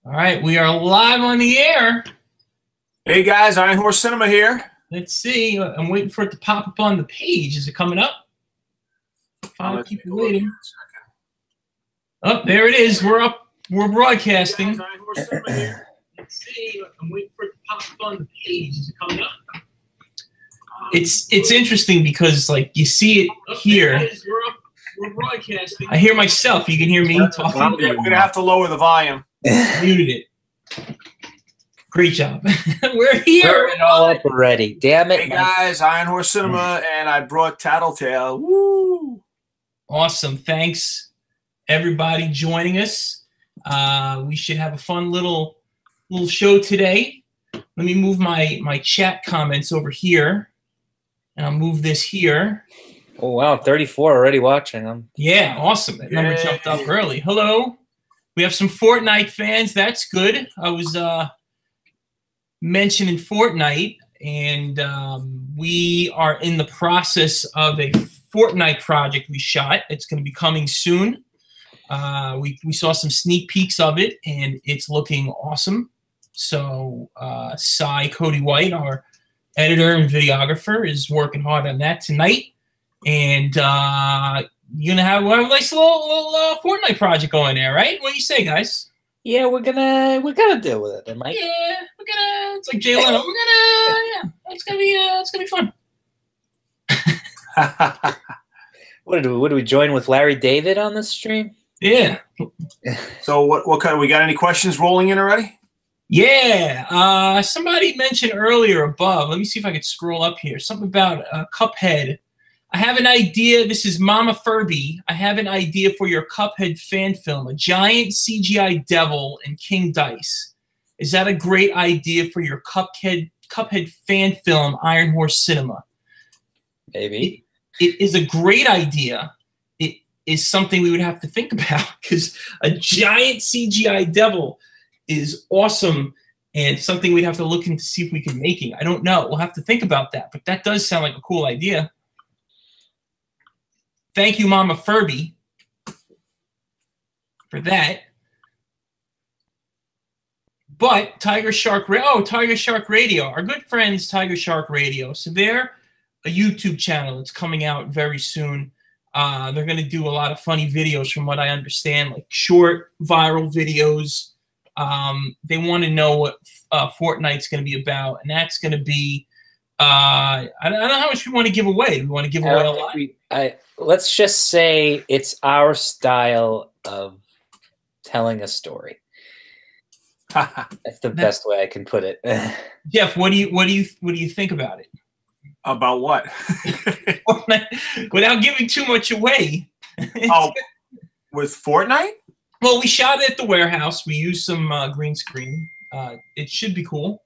All right, we are live on the air. Hey guys, Iron Horse Cinema here. Let's see. I'm waiting for it to pop up on the page. Is it coming up? 5 people waiting. Oh, there it is. We're up. We're broadcasting. Hey guys, Iron Horse Cinema here. Let's see. I'm waiting for it to pop up on the page. Is it coming up? It's interesting because like you see it here. We're broadcasting. I hear myself. You can hear me talking. We're gonna have to lower the volume. Muted it. Great job. We're here. We're it all up already. Damn it. Hey guys, Iron Horse Cinema, and I brought Tattletale. Woo! Awesome. Thanks, everybody, joining us. We should have a fun little show today. Let me move my chat comments over here, and I'll move this here. Oh wow, 34 already watching them. Yeah, awesome. That number jumped up early. Hello. We have some Fortnite fans. That's good. I was mentioning Fortnite, and we are in the process of a Fortnite project we shot. It's going to be coming soon. We saw some sneak peeks of it, and it's looking awesome. So Cy Cody White, our editor and videographer, is working hard on that tonight. And you're gonna have a nice little Fortnite project going there, right? What do you say, guys? Yeah, we're gonna deal with it, Mike. Yeah, we're gonna. It's like Jay Leno. It's gonna be fun. What do we join with Larry David on this stream? Yeah. So what kind? We got any questions rolling in already? Yeah. Somebody mentioned earlier above. Let me see if I could scroll up here. Something about Cuphead. I have an idea. This is Mama Furby. I have an idea for your Cuphead fan film. A giant CGI devil and King Dice. Is that a great idea for your Cuphead fan film, Iron Horse Cinema? Maybe. It is a great idea. It is something we would have to think about because a giant CGI devil is awesome and something we'd have to look into see if we can make it. I don't know. We'll have to think about that. But that does sound like a cool idea. Thank you, Mama Furby, for that. But Tiger Shark Radio, our good friends Tiger Shark Radio. So they're a YouTube channel that's coming out very soon. They're going to do a lot of funny videos from what I understand, like short viral videos. They want to know what Fortnite's going to be about, and that's going to be I don't know how much we want to give away. We want to give away a lot. Let's just say it's our style of telling a story. That's the best way I can put it. Jeff, what do you think about it? About what? Without giving too much away. Oh, with Fortnite? Well, we shot it at the warehouse. We used some green screen. It should be cool.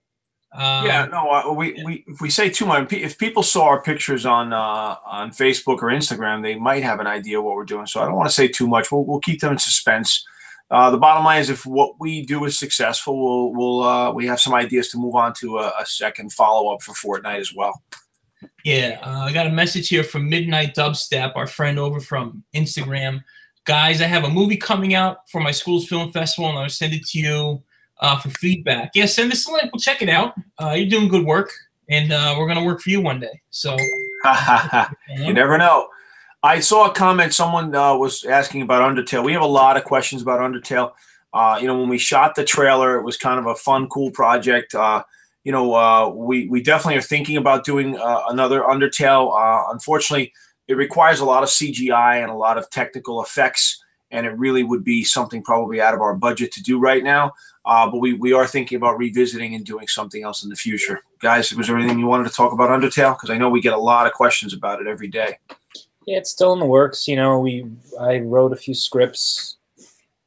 Yeah, no. If we say too much, if people saw our pictures on Facebook or Instagram, they might have an idea what we're doing. So I don't want to say too much. We'll keep them in suspense. The bottom line is, if what we do is successful, we have some ideas to move on to a second follow up for Fortnite as well. Yeah, I got a message here from Midnight Dubstep, our friend over from Instagram. Guys, I have a movie coming out for my school's film festival, and I'll send it to you for feedback. Yeah, send us a link. We'll check it out. You're doing good work, and we're going to work for you one day. So you never know. I saw a comment. Someone was asking about Undertale. We have a lot of questions about Undertale. When we shot the trailer, it was kind of a fun, cool project. We definitely are thinking about doing another Undertale. Unfortunately, it requires a lot of CGI and a lot of technical effects, and it really would be something probably out of our budget to do right now. But we are thinking about revisiting and doing something else in the future. Guys, was there anything you wanted to talk about Undertale? Because I know we get a lot of questions about it every day. Yeah, it's still in the works. I wrote a few scripts.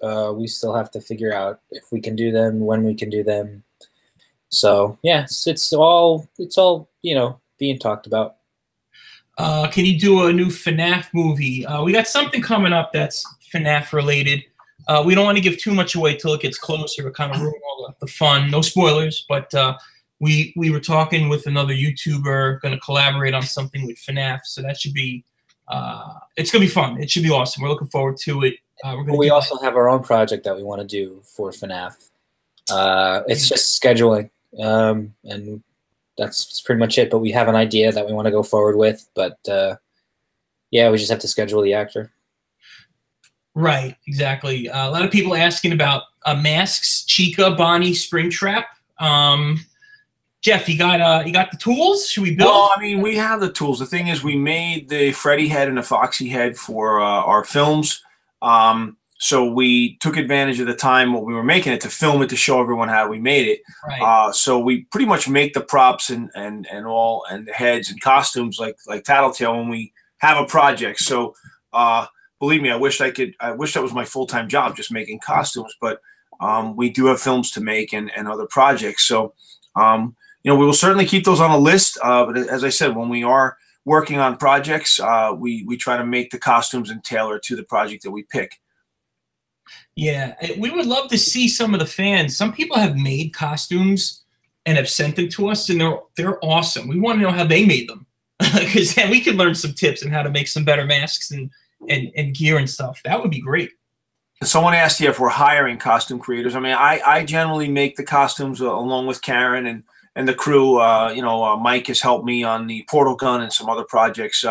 We still have to figure out if we can do them, when we can do them. So yeah, it's all being talked about. Can you do a new FNAF movie? We got something coming up that's FNAF related. We don't want to give too much away till it gets closer. It kind of ruin all the fun. No spoilers, but we were talking with another YouTuber, going to collaborate on something with FNAF. So that should be it's going to be fun. It should be awesome. We're looking forward to it. We also have our own project that we want to do for FNAF. It's just scheduling, and that's pretty much it. But we have an idea that we want to go forward with, but yeah, we just have to schedule the actor. Right, exactly. A lot of people asking about masks, Chica, Bonnie, Springtrap. Jeff, you got the tools? Should we build? Well, I mean, we have the tools. The thing is, we made the Freddy head and the Foxy head for our films. So we took advantage of the time when we were making it to film it to show everyone how we made it. Right. So we pretty much make the props and the heads and costumes like Tattletale when we have a project. So believe me, I wish that was my full-time job, just making costumes. But we do have films to make and other projects. So we will certainly keep those on a list. But as I said, when we are working on projects, we try to make the costumes and tailor to the project that we pick. Yeah, we would love to see some of the fans. Some people have made costumes and have sent them to us, and they're awesome. We want to know how they made them, because then we can learn some tips on how to make some better masks and gear and stuff. That would be great. Someone asked you if we're hiring costume creators. I mean, I generally make the costumes along with Karen and the crew. Mike has helped me on the portal gun and some other projects.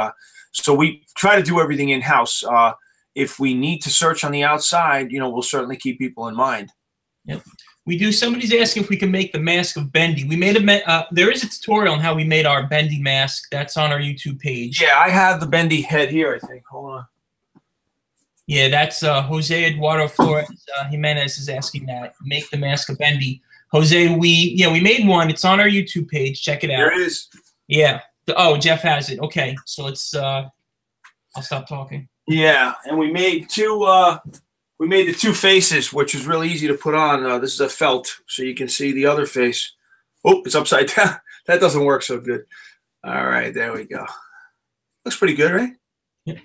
So we try to do everything in-house. If we need to search on the outside, we'll certainly keep people in mind. Yep. We do. Somebody's asking if we can make the mask of Bendy. We made there is a tutorial on how we made our Bendy mask. That's on our YouTube page. Yeah, I have the Bendy head here, I think. Hold on. Yeah, that's Jose Eduardo Flores Jimenez is asking that. Make the mask of Bendy. Jose, we made one. It's on our YouTube page. Check it out. There it is. Yeah. Oh, Jeff has it. Okay, so let's. I'll stop talking. Yeah, and we made we made the two faces, which is really easy to put on. This is a felt, so you can see the other face. Oh, it's upside down. That doesn't work so good. All right, there we go. Looks pretty good, right? Yeah.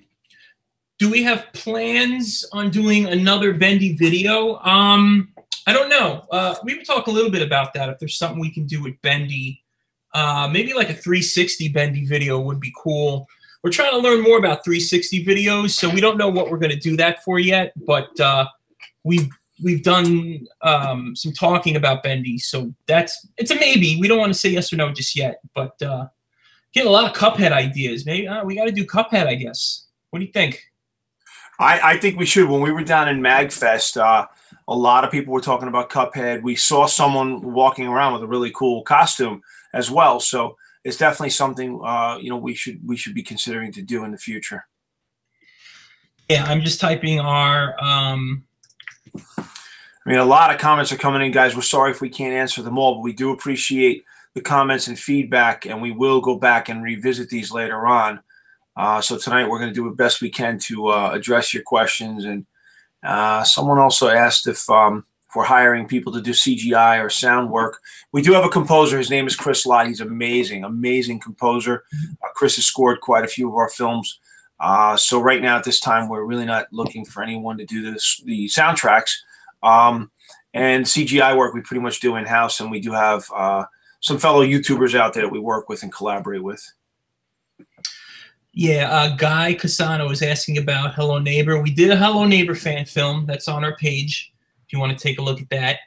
Do we have plans on doing another Bendy video? I don't know. We would talk a little bit about that. If there's something we can do with Bendy, maybe like a 360 Bendy video would be cool. We're trying to learn more about 360 videos, so we don't know what we're going to do that for yet. But we've done some talking about Bendy, so it's a maybe. We don't want to say yes or no just yet, but get a lot of Cuphead ideas. Maybe we got to do Cuphead, I guess. What do you think? I think we should. When we were down in MagFest, a lot of people were talking about Cuphead. We saw someone walking around with a really cool costume as well. So it's definitely something we should be considering to do in the future. Yeah, I'm just typing our. I mean, a lot of comments are coming in, guys. We're sorry if we can't answer them all, but we do appreciate the comments and feedback, and we will go back and revisit these later on. So tonight we're going to do the best we can to address your questions. And someone also asked if we're hiring people to do CGI or sound work. We do have a composer. His name is Chris Lott. He's amazing, amazing composer. Chris has scored quite a few of our films. So right now at this time, we're really not looking for anyone to do the soundtracks. And CGI work we pretty much do in-house, and we do have some fellow YouTubers out there that we work with and collaborate with. Yeah, Guy Casano is asking about Hello Neighbor. We did a Hello Neighbor fan film that's on our page if you want to take a look at that.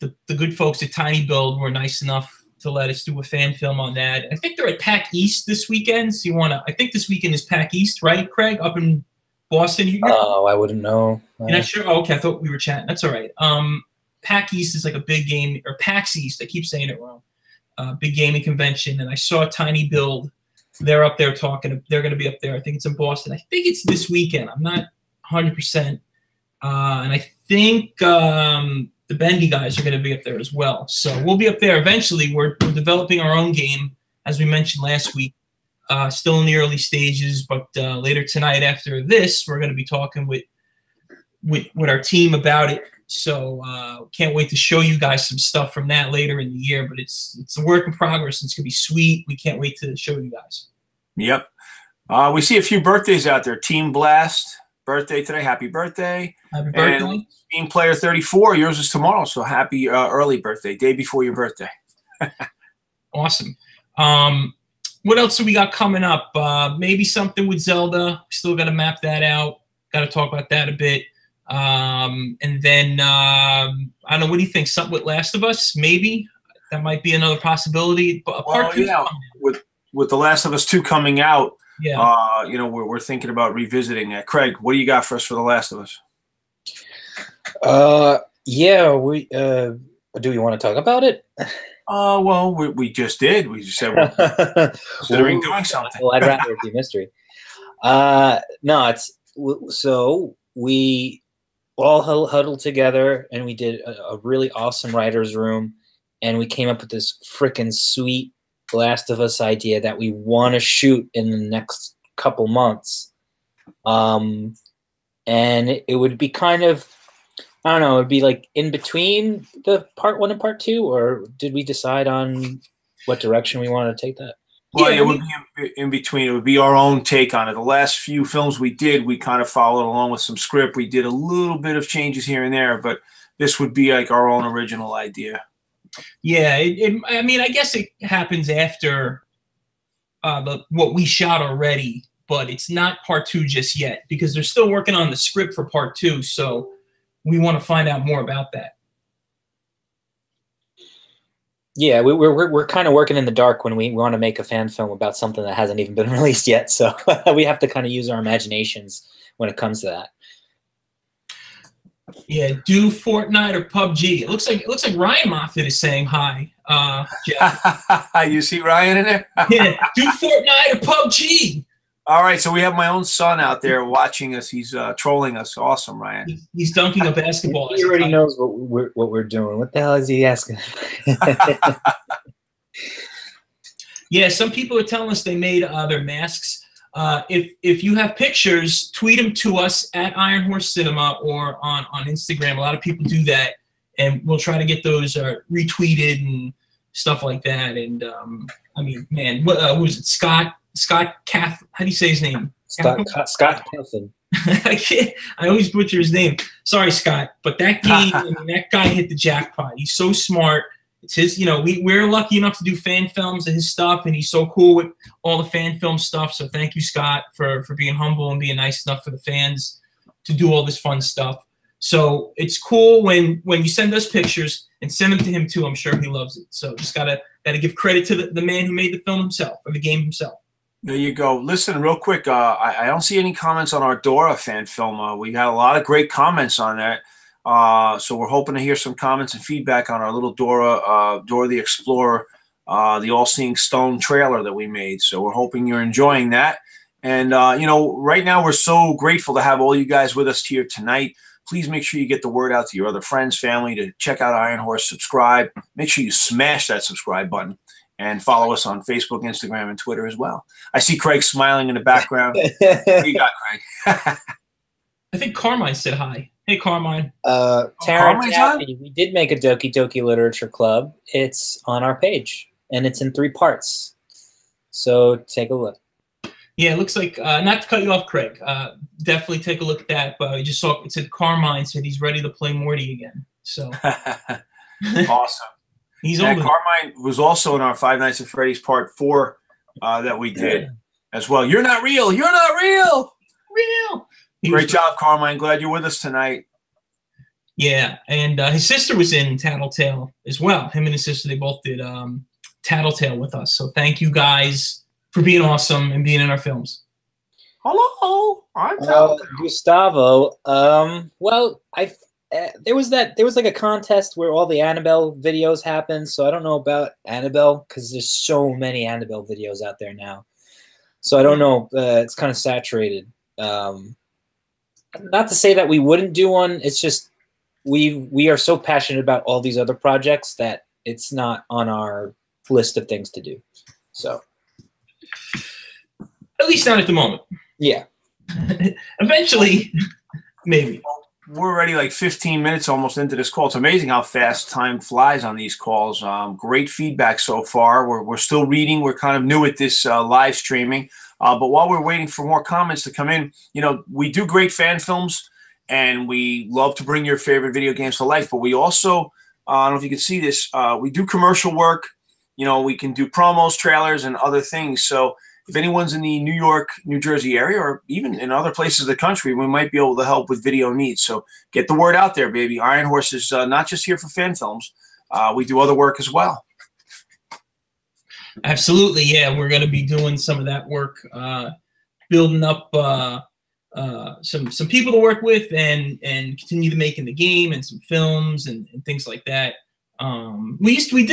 The good folks at Tiny Build were nice enough to let us do a fan film on that. I think they're at PAC East this weekend. So I think this weekend is PAC East, right, Craig, up in Boston? Oh, I wouldn't know. You're not sure? Oh, okay, I thought we were chatting. That's all right. PAC East is like a big game, or PAX East. I keep saying it wrong. Big gaming convention, and I saw Tiny Build. They're up there talking. They're going to be up there. I think it's in Boston. I think it's this weekend. I'm not 100%. And I think the Bendy guys are going to be up there as well. So we'll be up there eventually. We're developing our own game, as we mentioned last week. Still in the early stages, but later tonight after this, we're going to be talking with our team about it. So can't wait to show you guys some stuff from that later in the year. But it's a work in progress, and it's going to be sweet. We can't wait to show you guys. Yep. We see a few birthdays out there. Team Blast, birthday today. Happy birthday. Happy birthday. And Team Player 34, yours is tomorrow. So happy early birthday, day before your birthday. Awesome. What else do we got coming up? Maybe something with Zelda. Still got to map that out. Got to talk about that a bit. And then I don't know. What do you think? Something with Last of Us, maybe that might be another possibility. But well, yeah, with The Last of Us 2 coming out, yeah, you know, we're thinking about revisiting that. Craig, what do you got for us for The Last of Us? Yeah, we do we want to talk about it? Well, we just did. We just said we're considering doing something. Well, I'd rather it be mystery. No, it's so we all huddled together and we did a really awesome writer's room, and we came up with this freaking sweet Last of Us idea that we want to shoot in the next couple months. And it would be kind of, I don't know, it'd be like in between the part 1 and part 2, or did we decide on what direction we wanted to take that? Well, yeah, it would be in between. It would be our own take on it. The last few films we did, we kind of followed along with some script. We did a little bit of changes here and there, but this would be like our own original idea. Yeah, I mean, I guess it happens after what we shot already, but it's not part 2 just yet because they're still working on the script for part 2. So we want to find out more about that. Yeah, we're kind of working in the dark when we want to make a fan film about something that hasn't even been released yet. So we have to kind of use our imaginations when it comes to that. Yeah, do Fortnite or PUBG. It looks like Ryan Moffat is saying hi. Jeff. You see Ryan in there? Yeah, do Fortnite or PUBG. All right, so we have my own son out there watching us. He's trolling us. Awesome, Ryan. He's dunking a basketball. He already knows what we're doing. What the hell is he asking? Yeah, some people are telling us they made their masks. If you have pictures, tweet them to us at Iron Horse Cinema or on Instagram. A lot of people do that, and we'll try to get those retweeted and stuff like that. And I mean, man, what was it? Scott Cath? How do you say his name? Scott Cathon. I always butcher his name. Sorry, Scott, but that game, I mean, that guy hit the jackpot. He's so smart. It's his, you know, we're lucky enough to do fan films of his stuff, and he's so cool with all the fan film stuff. So thank you, Scott, for being humble and being nice enough for the fans to do all this fun stuff. So it's cool when you send us pictures and send them to him too. I'm sure he loves it. So just gotta give credit to the man who made the film himself, or the game himself. There you go. Listen, real quick, I don't see any comments on our Dora fan film. We had a lot of great comments on that. So we're hoping to hear some comments and feedback on our little Dora the Explorer, the All-Seeing Stone trailer that we made. So we're hoping you're enjoying that. And, you know, right now we're so grateful to have all you guys with us here tonight. Please make sure you get the word out to your other friends, family, to check out Iron Horse, subscribe. Make sure you smash that subscribe button. And follow us on Facebook, Instagram, and Twitter as well. I see Craig smiling in the background. What you got, Craig? I think Carmine said hi. Hey, Carmine. Taryn Jaffe, we did make a Doki Doki Literature Club. It's on our page, and it's in 3 parts. So take a look. Yeah, it looks like, not to cut you off, Craig, definitely take a look at that. But I just saw, it said Carmine said he's ready to play Morty again. So awesome. He's and Carmine was also in our Five Nights at Freddy's Part 4 that we did as well. You're not real. You're not real. Real. Great job, Carmine. Glad you're with us tonight. Yeah, and his sister was in Tattletale as well. Him and his sister, they both did Tattletale with us. So thank you guys for being awesome and being in our films. Hello, I'm Tattletale. Gustavo. Well, there was like a contest where all the Annabelle videos happened. So I don't know about Annabelle because there's so many Annabelle videos out there now. So I don't know. It's kind of saturated. Not to say that we wouldn't do one. It's just we are so passionate about all these other projects that it's not on our list of things to do. So at least not at the moment. Yeah. Eventually, maybe. We're already like 15 minutes almost into this call. It's amazing how fast time flies on these calls. Great feedback so far. We're still reading. We're kind of new at this live streaming. But while we're waiting for more comments to come in, you know, we do great fan films, and we love to bring your favorite video games to life. But we also, I don't know if you can see this, we do commercial work. You know, we can do promos, trailers, and other things. So if anyone's in the New York, New Jersey area, or even in other places of the country, we might be able to help with video needs. So get the word out there, baby. Iron Horse is not just here for fan films. We do other work as well. Absolutely, yeah. We're going to be doing some of that work, building up some people to work with, and continue to make in the game, and some films and things like that. We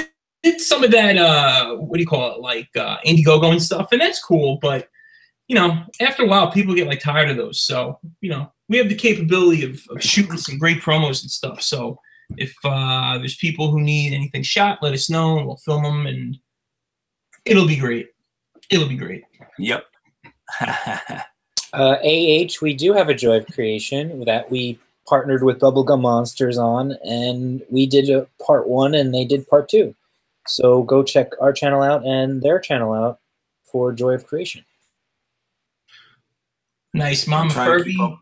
did some of that. What do you call it? Like Indiegogo and stuff, and that's cool. But you know, after a while, people get like tired of those. So you know, we have the capability of shooting some great promos and stuff. So if there's people who need anything shot, let us know, and we'll film them, and it'll be great. It'll be great. Yep. We do have a Joy of Creation that we partnered with Bubblegum Monsters on, and we did a part 1 and they did part 2. So go check our channel out and their channel out for Joy of Creation. Nice. Mama Furby. Oh,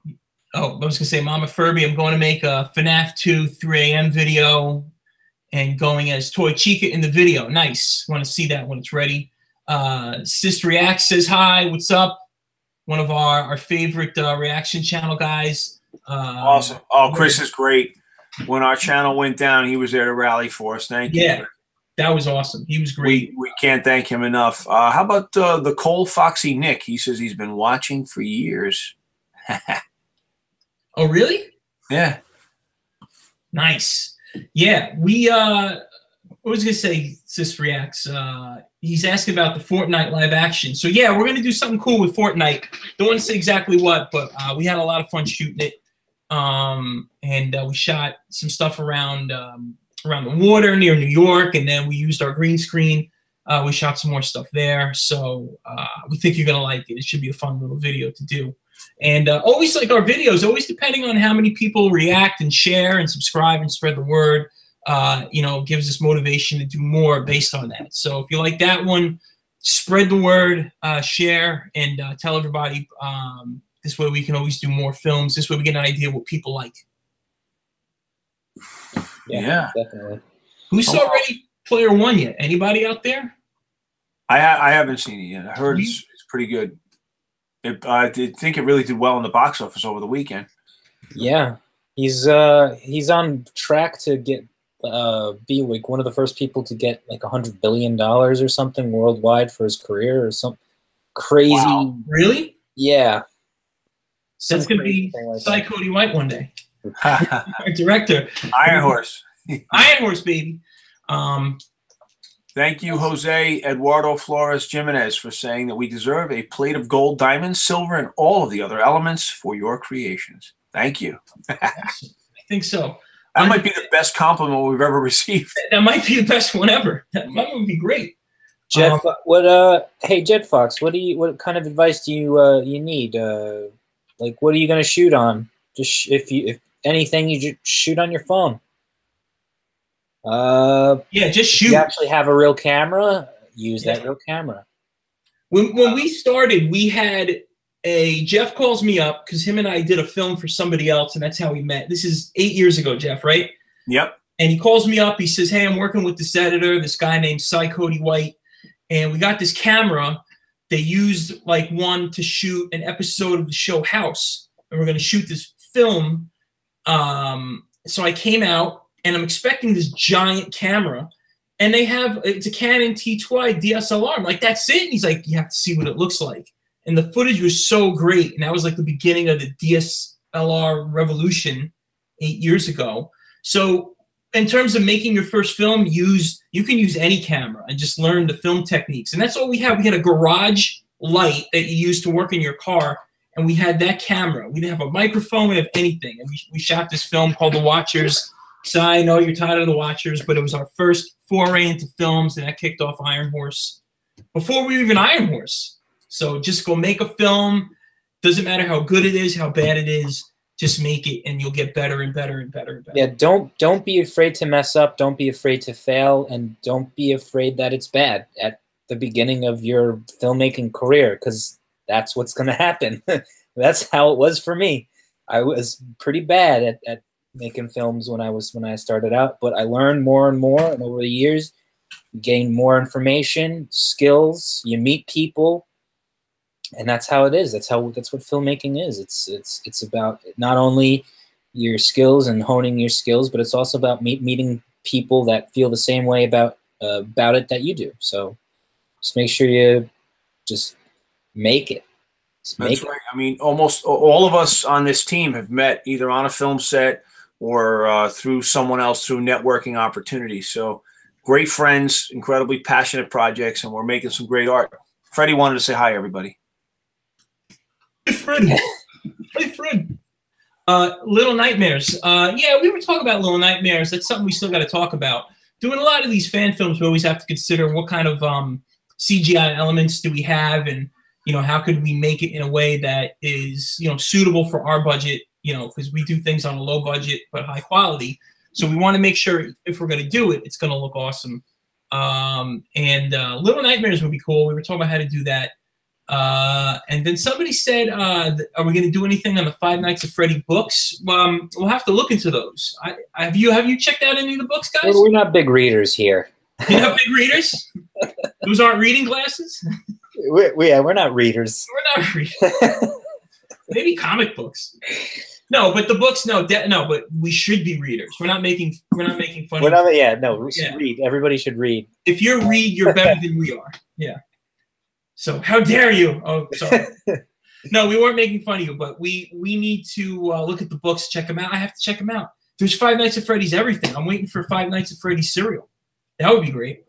I was going to say, Mama Furby, I'm going to make a FNAF 2 3 a.m. video and going as Toy Chica in the video. Nice. Want to see that when it's ready. Sis Reacts says hi. What's up? One of our favorite reaction channel guys. Awesome. Oh, Chris is great. When our channel went down, he was there to rally for us. Thank you. Yeah, that was awesome. He was great. We can't thank him enough. How about the Cole Foxy Nick? He says he's been watching for years. Oh, really? Yeah. Nice. Yeah, we what was I gonna say, Sis Reacts? He's asking about the Fortnite live action. So yeah, we're gonna do something cool with Fortnite. Don't want to say exactly what, but we had a lot of fun shooting it. And we shot some stuff around the water near New York, and then we used our green screen. We shot some more stuff there. So we think you're gonna like it. It should be a fun little video to do. And always like our videos, always depending on how many people react and share and subscribe and spread the word. You know, gives us motivation to do more based on that. So if you like that one, spread the word, share, and tell everybody. This way we can always do more films. This way we get an idea of what people like. Yeah, definitely. Who saw Ready Player One yet? Anybody out there? I haven't seen it yet. I heard it's pretty good. I did think it really did well in the box office over the weekend. Yeah, he's on track to get be like one of the first people to get like $100 billion or something worldwide for his career or something crazy. Wow. Really? Yeah. That's gonna be Cy Cody White one day. Our director. Iron Horse. Iron Horse, baby. Thank you, Jose Eduardo Flores Jimenez, for saying that we deserve a plate of gold, diamonds, silver, and all of the other elements for your creations. Thank you. I think so. That might be the best compliment we've ever received. That might be the best one ever. That would be great. Jet, hey Jet Fox, what kind of advice do you need? Like, what are you gonna shoot on? Just if anything, you just shoot on your phone. Yeah, just shoot. If you actually have a real camera, use that real camera. When we started, we had Jeff calls me up because him and I did a film for somebody else, and that's how we met. This is 8 years ago, Jeff, right? Yep. And he calls me up. He says, hey, I'm working with this editor, this guy named Cy Cody White, and we got this camera. They used like one to shoot an episode of the show House, and we're going to shoot this film. So I came out, and I'm expecting this giant camera, and it's a Canon T2i DSLR. I'm like, that's it? And he's like, you have to see what it looks like. And the footage was so great, and that was like the beginning of the DSLR revolution 8 years ago. So in terms of making your first film, you can use any camera and just learn the film techniques. And that's all we had. We had a garage light that you use to work in your car, and we had that camera. We didn't have a microphone. We didn't have anything. And we shot this film called The Watchers. So I know you're tired of The Watchers, but it was our first foray into films, and that kicked off Iron Horse before we were even Iron Horse. So just go make a film. Doesn't matter how good it is, how bad it is. Just make it, and you'll get better and better and better and better. Yeah, don't be afraid to mess up. Don't be afraid to fail, and don't be afraid that it's bad at the beginning of your filmmaking career, because that's what's going to happen. That's how it was for me. I was pretty bad at making films when I started out, but I learned more and more, and over the years, you gain more information, skills. You meet people. And that's how it is. That's what filmmaking is. It's about not only your skills and honing your skills, but it's also about meeting people that feel the same way about it that you do. So just make sure you just make it. That's right. I mean, almost all of us on this team have met either on a film set or through someone else, through networking opportunities. So great friends, incredibly passionate projects, and we're making some great art. Freddie wanted to say hi, everybody. Hey, Fred. Hey, Fred. Little Nightmares. Yeah, we were talking about Little Nightmares. That's something we still got to talk about. Doing a lot of these fan films, we always have to consider what kind of CGI elements do we have, and how could we make it in a way that is suitable for our budget. Because we do things on a low budget but high quality. So we want to make sure if we're going to do it, it's going to look awesome. And Little Nightmares would be cool. We were talking about how to do that. And then somebody said, are we going to do anything on the Five Nights at Freddy books? We'll have to look into those. Have you checked out any of the books, guys? We're not big readers here. You're not big readers? Those aren't reading glasses? We're not readers. We're not readers. Maybe comic books. No, but the books, no, but we should be readers. We're not making fun. Read. Everybody should read. If you read, you're better than we are. Yeah. So how dare you? Oh, sorry. No, we weren't making fun of you, but we need to look at the books, check them out. I have to check them out. There's Five Nights at Freddy's everything. I'm waiting for Five Nights at Freddy's cereal. That would be great.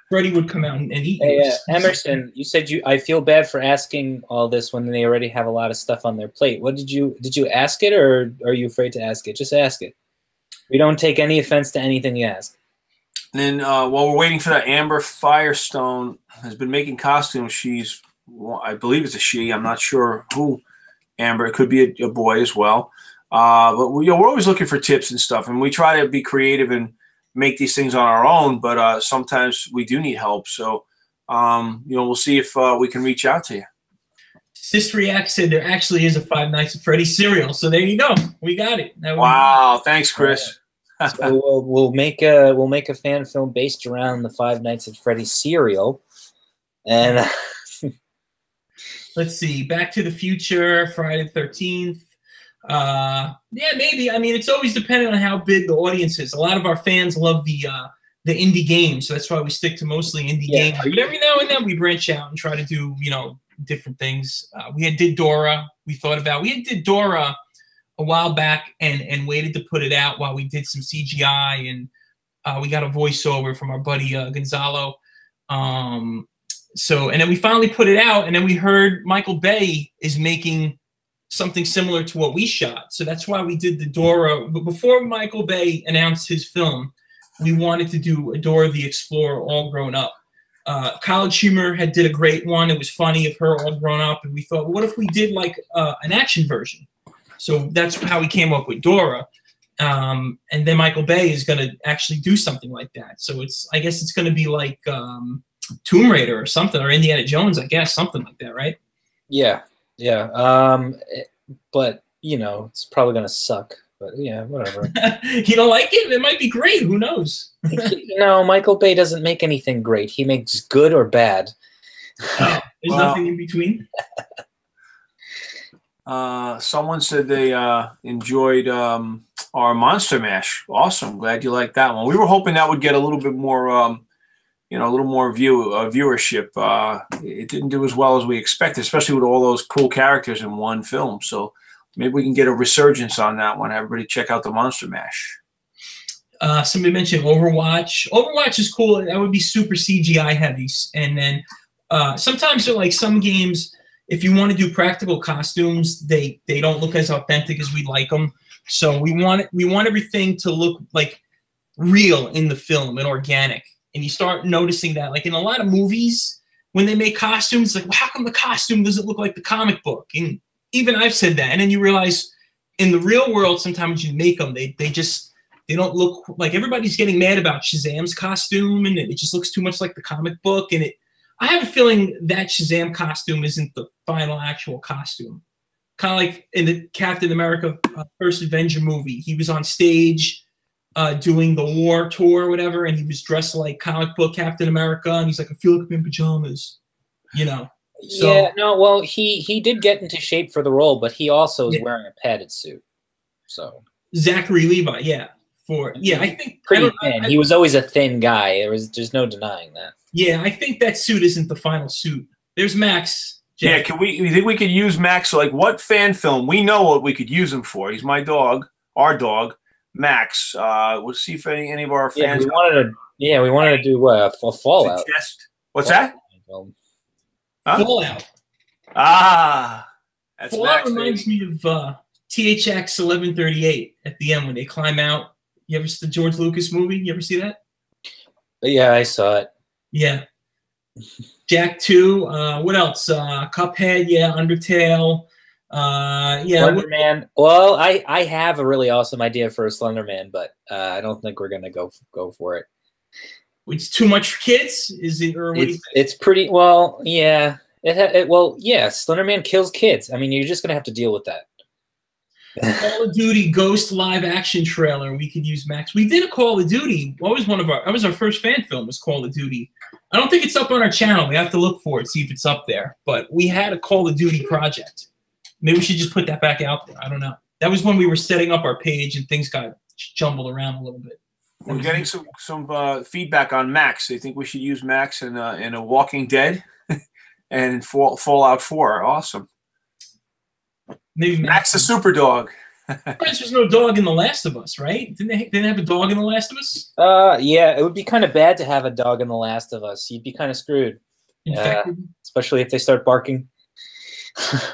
Freddy would come out and eat. Hey, Emerson, you said I feel bad for asking all this when they already have a lot of stuff on their plate. What did you ask it, or are you afraid to ask it? Just ask it. We don't take any offense to anything you ask. And then while we're waiting for that, Amber Firestone has been making costumes. I believe it's a she. I'm not sure who. Amber, it could be a boy as well. But we're always looking for tips and stuff, and we try to be creative and make these things on our own, but sometimes we do need help. So, we'll see if we can reach out to you. Sis React said there actually is a Five Nights at Freddy's cereal. So there you go. We got it. Wow. Thanks, Chris. So we'll make a fan film based around the Five Nights at Freddy's cereal. And let's see. Back to the Future, Friday the 13th. Yeah, maybe. I mean, it's always dependent on how big the audience is. A lot of our fans love the indie games, so that's why we stick to mostly indie games. But every now and then we branch out and try to do different things. We did Dora. We did Dora a while back and waited to put it out while we did some CGI, and we got a voiceover from our buddy Gonzalo. And then we finally put it out, and then we heard Michael Bay is making something similar to what we shot. So that's why we did the Dora. But before Michael Bay announced his film, we wanted to do a Dora the Explorer all grown up. College Humor did a great one. It was funny of her all grown up. And we thought, well, what if we did like an action version? So that's how we came up with Dora. And then Michael Bay is going to actually do something like that. So I guess it's going to be like Tomb Raider or something, or Indiana Jones, I guess, something like that, right? Yeah. Yeah, but it's probably gonna suck. But yeah, whatever. You don't like it? It might be great. Who knows? Michael Bay doesn't make anything great. He makes good or bad. There's nothing in between. Someone said they enjoyed our Monster Mash. Awesome. Glad you liked that one. We were hoping that would get a little bit more. A little more viewership. It didn't do as well as we expected, especially with all those cool characters in one film. So maybe we can get a resurgence on that one. Everybody check out the Monster Mash. Somebody mentioned Overwatch. Overwatch is cool. That would be super CGI heavy. And then sometimes like some games, if you want to do practical costumes, they don't look as authentic as we like them. So we want everything to look like real in the film and organic. And you start noticing that, like in a lot of movies, when they make costumes, like, well, how come the costume doesn't look like the comic book? And even I've said that. And then you realize in the real world, sometimes you make them, they don't look like everybody's getting mad about Shazam's costume, and it just looks too much like the comic book. And I have a feeling that Shazam costume isn't the final actual costume. Kind of like in the Captain America First Avenger movie, he was on stage doing the war tour or whatever, and he was dressed like comic book Captain America, and he's like, I feel like I'm in pajamas, So, yeah, no, well, he did get into shape for the role, but he also is wearing a padded suit. So Zachary Levi, yeah. I think pretty thin. He was always a thin guy. There's no denying that. Yeah, I think that suit isn't the final suit. There's Max. Jeff. Yeah, you think we could use Max? Like, what fan film? We know what we could use him for. He's my dog, our dog, Max. We'll see if any of our fans. We wanted to do a Fallout. What's that? Huh? Fallout. That's Fallout Max, reminds me of THX 1138 at the end when they climb out. You ever see the George Lucas movie? You ever see that? Yeah, I saw it. Yeah. Jack 2. What else? Cuphead. Yeah. Undertale. Yeah. Slenderman. Well, I have a really awesome idea for a Slenderman, but I don't think we're gonna go for it. It's too much for kids. Is it? Or it's pretty well. Yeah. Slenderman kills kids. I mean, you're just gonna have to deal with that. Call of Duty Ghost live action trailer. We could use Max. We did a Call of Duty. That was our first fan film. Was Call of Duty. I don't think it's up on our channel. We have to look for it, see if it's up there. But we had a Call of Duty project. Maybe we should just put that back out there. I don't know. That was when we were setting up our page and things got jumbled around a little bit. We're getting some feedback on Max. They think we should use Max in a Walking Dead and in Fallout 4. Awesome. Maybe Max the super dog. There's no dog in The Last of Us, right? Didn't they have a dog in The Last of Us? Yeah, it would be kind of bad to have a dog in The Last of Us. You'd be kind of screwed. Especially if they start barking.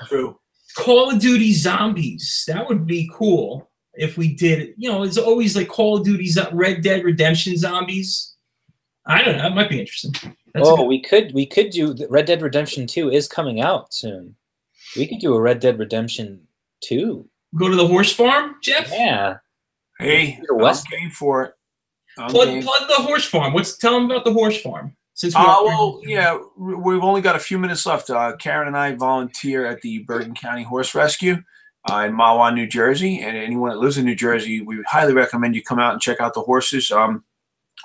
True. Call of Duty Zombies. That would be cool if we did it. You know, it's always like Call of Duty Red Dead Redemption Zombies. I don't know. It might be interesting. We could do Red Dead Redemption 2 is coming out soon. We could do a Red Dead Redemption 2. Go to the horse farm, Jeff? Yeah. Hey, I'm game for it. Plug the horse farm. Tell them about the horse farm. We've only got a few minutes left. Karen and I volunteer at the Bergen County Horse Rescue in Mahwah, New Jersey. And anyone that lives in New Jersey, we would highly recommend you come out and check out the horses.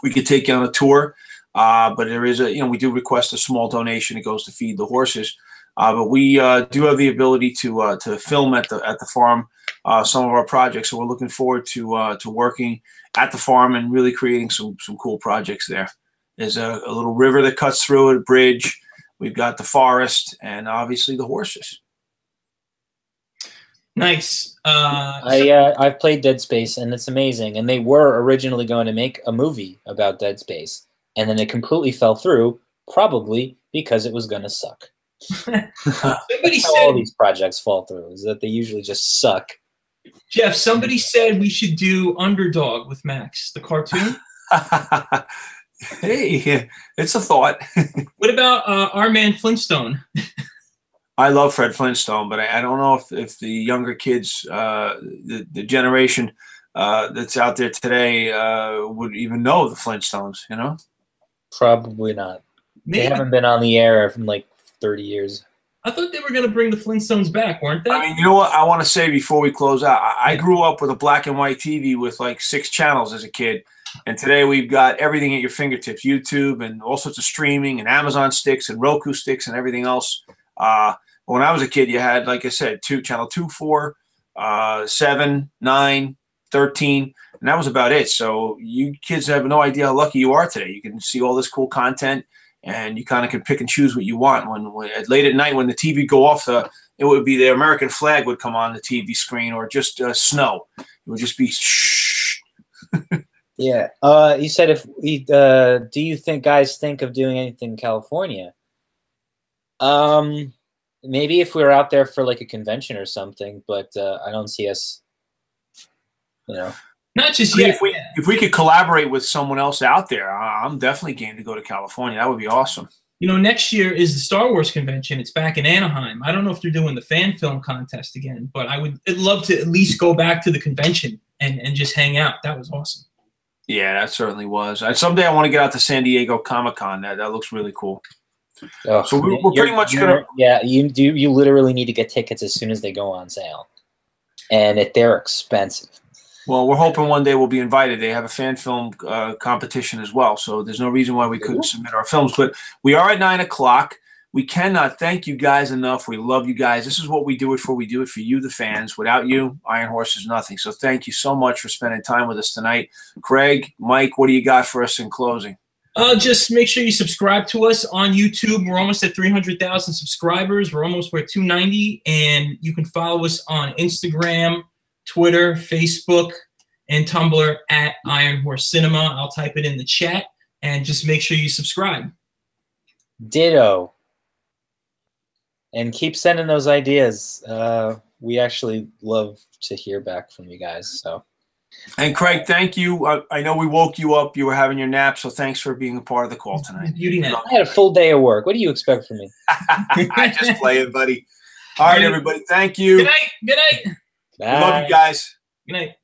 We could take you on a tour, but there is we do request a small donation. It goes to feed the horses. But we do have the ability to film at the farm some of our projects. So we're looking forward to working at the farm and really creating some cool projects there. There's a little river that cuts through it, a bridge. We've got the forest and obviously the horses. Nice. I've played Dead Space and it's amazing. And they were originally going to make a movie about Dead Space, and then it completely fell through, probably because it was going to suck. Somebody said all these projects fall through is that they usually just suck. Jeff, somebody said we should do Underdog with Max, the cartoon. Hey, it's a thought. What about our man Flintstone? I love Fred Flintstone, but I don't know if the younger kids, the generation that's out there today would even know the Flintstones, you know? Probably not. Maybe. They haven't been on the air from like 30 years. I thought they were going to bring the Flintstones back, weren't they? I mean, you know what I want to say before we close out? I grew up with a black and white TV with like 6 channels as a kid. And today we've got everything at your fingertips, YouTube and all sorts of streaming and Amazon sticks and Roku sticks and everything else. When I was a kid, you had, like I said, channel 2, 4, 7, 9, 13, and that was about it. So you kids have no idea how lucky you are today. You can see all this cool content, and you kind of can pick and choose what you want. When late at night, when the TV go off, it would be the American flag would come on the TV screen, or just snow. It would just be shh. Yeah. You said do you think guys think of doing anything in California? Maybe if we were out there for like a convention or something, but I don't see us, you know. Not just yet. If we could collaborate with someone else out there, I'm definitely game to go to California. That would be awesome. You know, next year is the Star Wars convention. It's back in Anaheim. I don't know if they're doing the fan film contest again, but I'd love to at least go back to the convention and just hang out. That was awesome. Yeah, that certainly was. Someday I want to get out to San Diego Comic-Con. That looks really cool. Oh, so we're pretty much gonna. Yeah, you literally need to get tickets as soon as they go on sale, and they're expensive. Well, we're hoping one day we'll be invited. They have a fan film competition as well, so there's no reason why we couldn't submit our films. But we are at 9 o'clock. We cannot thank you guys enough. We love you guys. This is what we do it for. We do it for you, the fans. Without you, Iron Horse is nothing. So thank you so much for spending time with us tonight. Craig, Mike, what do you got for us in closing? Just make sure you subscribe to us on YouTube. We're almost at 300,000 subscribers. We're 290, and you can follow us on Instagram, Twitter, Facebook, and Tumblr at Iron Horse Cinema. I'll type it in the chat, and just make sure you subscribe. Ditto. And keep sending those ideas. We actually love to hear back from you guys. So. And Craig, thank you. I know we woke you up. You were having your nap, so thanks for being a part of the call tonight. Beauty nap. I had a full day of work. What do you expect from me? I just play it, buddy. All right, everybody. Thank you. Good night. Good night. Bye. Love you guys. Good night.